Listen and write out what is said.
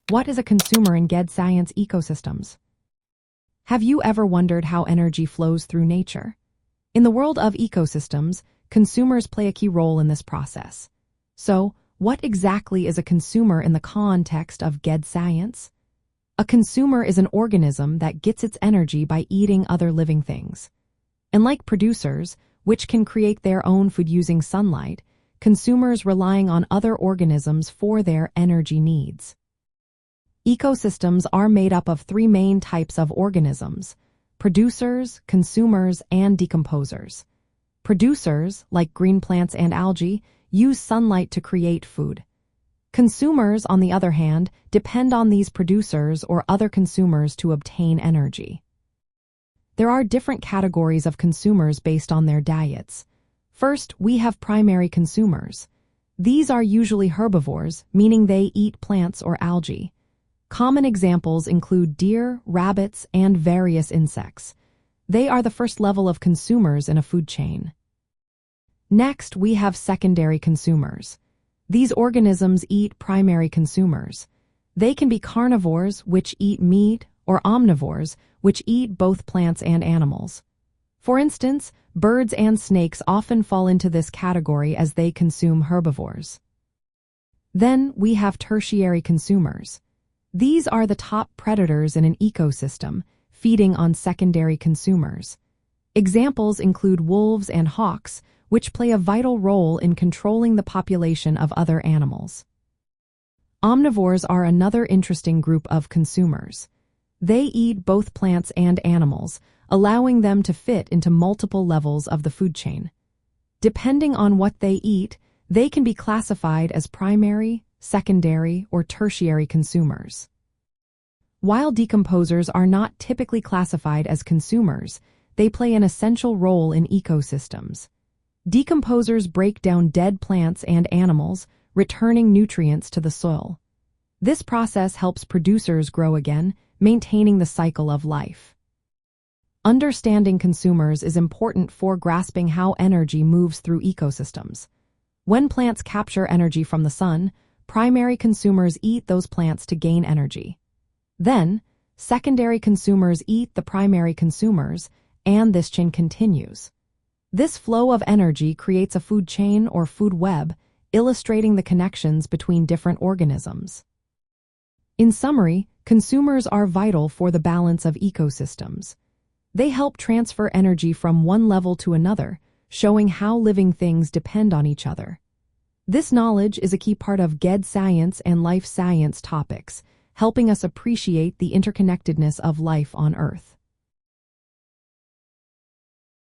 What is a consumer in GED Science ecosystems? Have you ever wondered how energy flows through nature? In the world of ecosystems, consumers play a key role in this process. So, what exactly is a consumer in the context of GED Science? A consumer is an organism that gets its energy by eating other living things. And like producers, which can create their own food using sunlight, consumers relying on other organisms for their energy needs. Ecosystems are made up of three main types of organisms: producers, consumers, and decomposers. Producers, like green plants and algae, use sunlight to create food. Consumers, on the other hand, depend on these producers or other consumers to obtain energy. There are different categories of consumers based on their diets. First, we have primary consumers. These are usually herbivores, meaning they eat plants or algae. Common examples include deer, rabbits, and various insects. They are the first level of consumers in a food chain. Next, we have secondary consumers. These organisms eat primary consumers. They can be carnivores, which eat meat, or omnivores, which eat both plants and animals. For instance, birds and snakes often fall into this category as they consume herbivores. Then we have tertiary consumers. These are the top predators in an ecosystem, feeding on secondary consumers. Examples include wolves and hawks, which play a vital role in controlling the population of other animals. Omnivores are another interesting group of consumers. They eat both plants and animals, allowing them to fit into multiple levels of the food chain. Depending on what they eat, they can be classified as primary, secondary, or tertiary consumers. While decomposers are not typically classified as consumers, they play an essential role in ecosystems. Decomposers break down dead plants and animals, returning nutrients to the soil. This process helps producers grow again, maintaining the cycle of life. Understanding consumers is important for grasping how energy moves through ecosystems. When plants capture energy from the sun, primary consumers eat those plants to gain energy. Then, secondary consumers eat the primary consumers, and this chain continues. This flow of energy creates a food chain or food web, illustrating the connections between different organisms. In summary, consumers are vital for the balance of ecosystems. They help transfer energy from one level to another, showing how living things depend on each other. This knowledge is a key part of GED Science and life science topics, helping us appreciate the interconnectedness of life on Earth.